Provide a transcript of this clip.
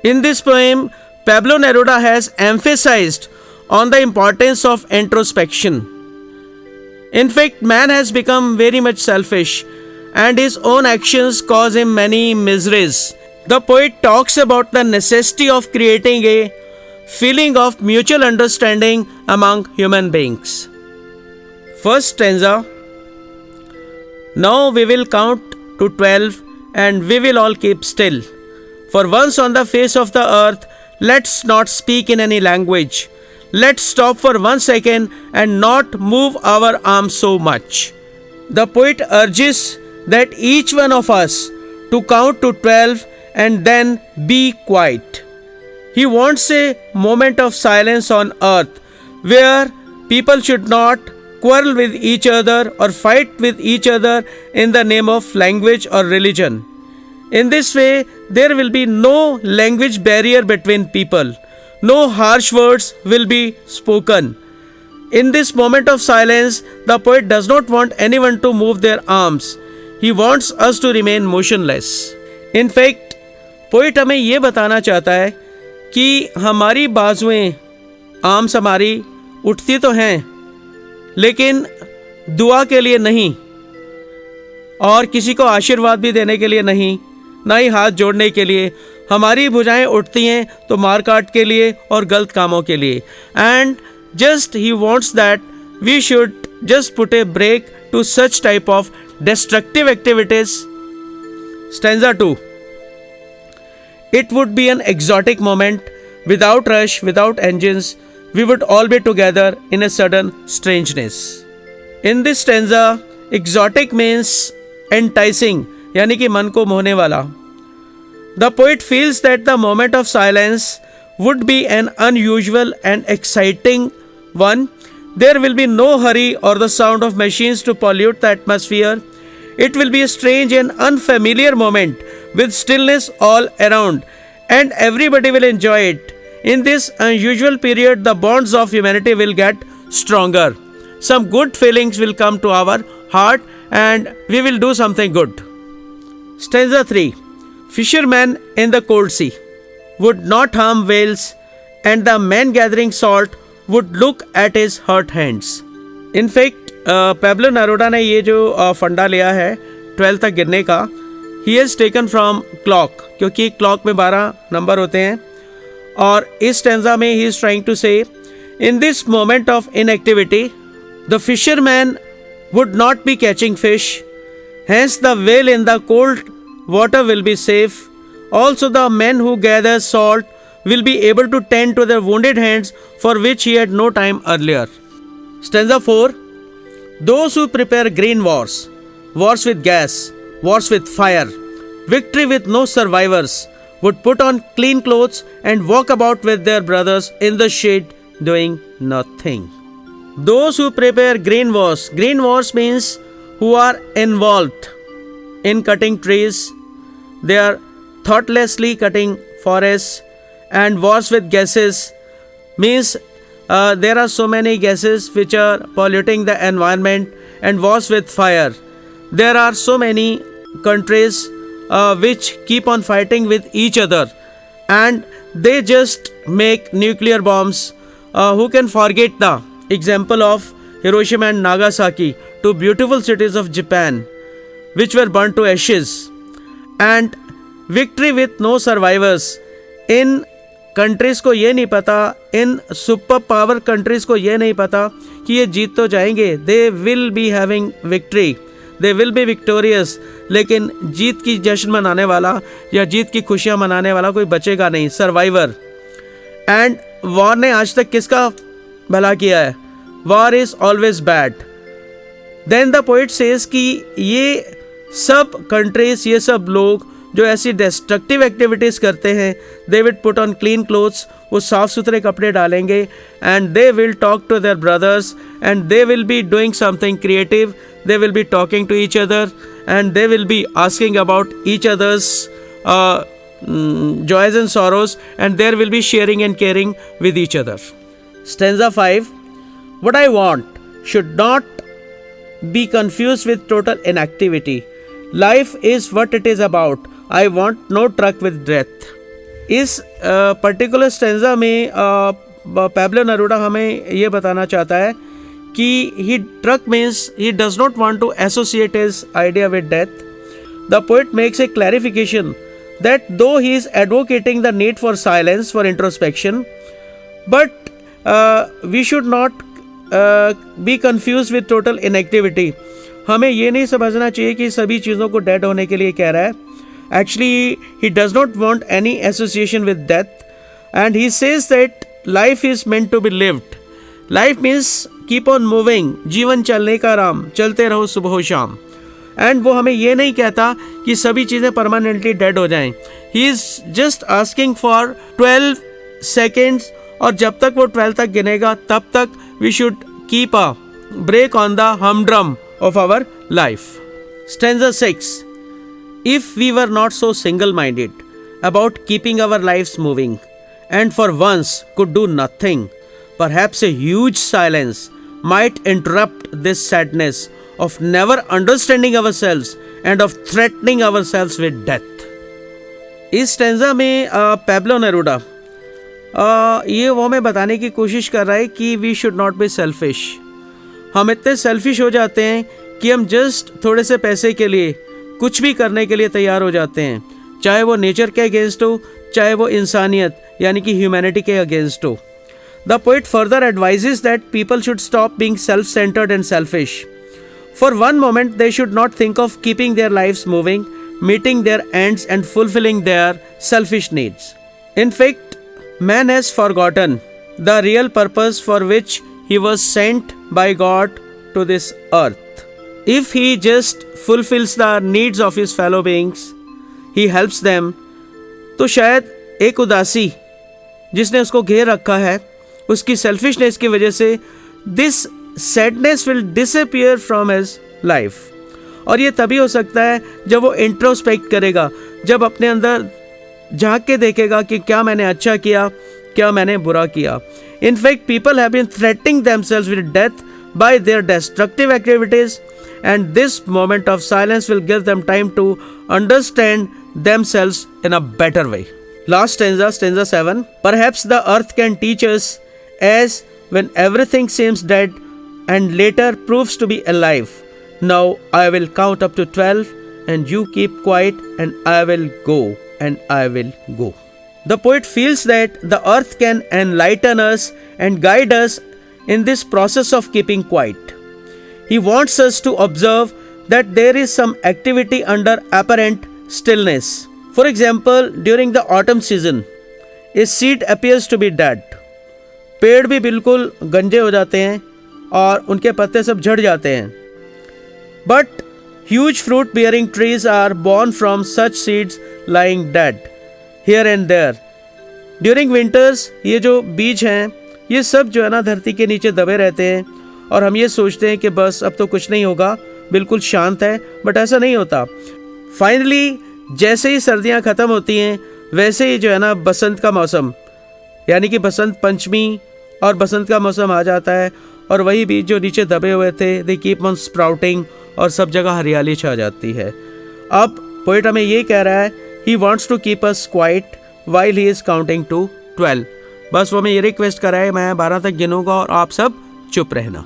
In this poem, Pablo Neruda has emphasized on the importance of introspection. In fact, man has become very much selfish and his own actions cause him many miseries. The poet talks about the necessity of creating a feeling of mutual understanding among human beings. First stanza. Now we will count to 12 and we will all keep still. For once on the face of the earth, let's not speak in any language. Let's stop for 1 second and not move our arms so much. The poet urges that each one of us to count to 12 and then be quiet. He wants a moment of silence on earth where people should not quarrel with each other or fight with each other in the name of language or religion. In this way, there will be no language barrier between people. No harsh words will be spoken. In this moment of silence, the poet does not want anyone to move their arms. He wants us to remain motionless. In fact, poet हमें ये बताना चाहता है कि हमारी बाजुएं, arms हमारी उठती तो हैं, लेकिन दुआ के लिए नहीं और किसी को आशीर्वाद भी देने के लिए नहीं, ना ही हाथ जोड़ने के लिए. हमारी भुजाएं उठती हैं तो मार काट के लिए और गलत कामों के लिए. And just he wants that we should just put a break to such type of destructive activities. Stanza 2. It would be an exotic moment, without rush, without engines, we would all be together in a sudden strangeness. In this stanza, exotic means enticing, यानी कि मन को मोहने वाला. The poet feels that the moment of silence would be an unusual and exciting one. There will be no hurry or the sound of machines to pollute the atmosphere. It will be a strange and unfamiliar moment with stillness all around, and everybody will enjoy it. In this unusual period, the bonds of humanity will get stronger. Some good feelings will come to our heart and we will do something good. Stanza 3. Fishermen in the cold sea would not harm whales, and the man gathering salt would look at his hurt hands. In fact, Pablo Neruda ने ये जो फंडा लिया है 12 तक गिरने का, he has taken from clock, क्योंकि clock में 12 नंबर होते हैं. और इस stanza में he is trying to say, in this moment of inactivity, the fisherman would not be catching fish, hence the whale in the cold water will be safe. Also the men who gather salt will be able to tend to their wounded hands, for which he had no time earlier. Stanza 4. Those who prepare green wars, wars with gas, wars with fire, victory with no survivors, would put on clean clothes and walk about with their brothers in the shade doing nothing. Those who prepare green wars means who are involved in cutting trees, they are thoughtlessly cutting forests. And wars with gases means there are so many gases which are polluting the environment. And wars with fire, there are so many countries which keep on fighting with each other, and they just make nuclear bombs. Who can forget the example of Hiroshima and Nagasaki, two beautiful cities of Japan which were burnt to ashes. And victory with no survivors. In countries को ये नहीं पता, इन super power countries को ये नहीं पता कि ये जीत तो जाएंगे. दे will be having victory, they will B victorious, लेकिन जीत की जश्न मनाने वाला या जीत की खुशियाँ मनाने वाला कोई बचेगा नहीं, सर्वाइवर. एंड वॉर ने आज तक किसका भला किया है? War is always bad. Then the poet says कि ये सब कंट्रीज़, ये सब लोग जो ऐसी डिस्ट्रक्टिव एक्टिविटीज़ करते हैं, they will put on clean clothes, वो साफ़ सुथरे कपड़े डालेंगे, and they will talk to their brothers, and they will be doing something creative, they will be talking to each other, and they will be asking about each others joys and sorrows, and there will be sharing and caring with each other. Stanza 5. What I want should not be confused with total inactivity. Life is what it is about. I want no truck with death. इस particular stanza में Pablo Neruda हमें ये बताना चाहता है कि ही truck means he does not want to associate his idea with death. The poet makes a clarification that though he is advocating the need for silence for introspection, but we should not be confused with total inactivity. हमें ये नहीं समझना चाहिए कि सभी चीज़ों को dead होने के लिए कह रहा है. Actually, he does not want any association with death, and he says that life is meant to be lived. Life means keep on moving. जीवन चलने का राम, चलते रहो सुबह शाम. एंड वो हमें ये नहीं कहता कि सभी चीज़ें परमानेंटली डेड हो जाएं. He is just asking for 12 seconds, और जब तक वो 12 तक गिनेगा तब तक we should keep a break on the humdrum of our life. Stanza 6. If we were not so single minded about keeping our lifes moving and for once could do nothing, perhaps a huge silence might interrupt this sadness of never understanding ourselves and of threatening ourselves with death. इस stanza में Pablo Neruda ये वो हमें बताने की कोशिश कर रहा है कि we should not be selfish. हम इतने सेल्फिश हो जाते हैं कि हम जस्ट थोड़े से पैसे के लिए कुछ भी करने के लिए तैयार हो जाते हैं, चाहे वो नेचर के अगेंस्ट हो, चाहे वो इंसानियत यानी कि ह्यूमैनिटी के अगेंस्ट हो. The poet further advises that people should stop being self-centered and selfish. For one moment, they should not think of keeping their lives moving, meeting their ends and fulfilling their selfish needs. In fact, man has forgotten the real purpose for which he was sent by God to this earth. If he just fulfills the needs of his fellow beings, he helps them, तो शायद एक उदासी जिसने उसको घेर रखा है, उसकी सेल्फिशनेस की वजह से this sadness will disappear from his life. और ये तभी हो सकता है जब वो इंट्रोस्पेक्ट करेगा, जब अपने अंदर झांक के देखेगा कि क्या मैंने अच्छा किया, क्या मैंने बुरा किया. In fact people have been threatening themselves with death by their destructive activities, and this moment of silence will give them time to understand themselves in a better way. Last stanza, stanza 7. Perhaps the earth can teach us as when everything seems dead and later proves to be alive. Now I will count up to 12 and you keep quiet and I will go and I will go. The poet feels that the earth can enlighten us and guide us in this process of keeping quiet. He wants us to observe that there is some activity under apparent stillness. For example, during the autumn season, a seed appears to be dead. पेड़ भी बिल्कुल गंजे हो जाते हैं और उनके पत्ते सब झड़ जाते हैं. But huge fruit bearing trees are born from such seeds lying dead here and there. During winters, ये जो बीज हैं ये सब जो है ना धरती के नीचे दबे रहते हैं और हम ये सोचते हैं कि बस अब तो कुछ नहीं होगा, बिल्कुल शांत है, बट ऐसा नहीं होता. फाइनली जैसे ही सर्दियां ख़त्म होती हैं वैसे ही जो है ना बसंत का मौसम यानी कि बसंत पंचमी और बसंत का मौसम आ जाता है और वही बीज जो नीचे दबे हुए थे दे कीप ऑन स्प्राउटिंग और सब जगह हरियाली छा जाती है. अब पोएट हमें ये कह रहा है he wants to keep us quiet while he is counting to 12. बस वो हमें ये रिक्वेस्ट कर रहा है मैं 12 तक गिनूंगा और आप सब चुप रहना.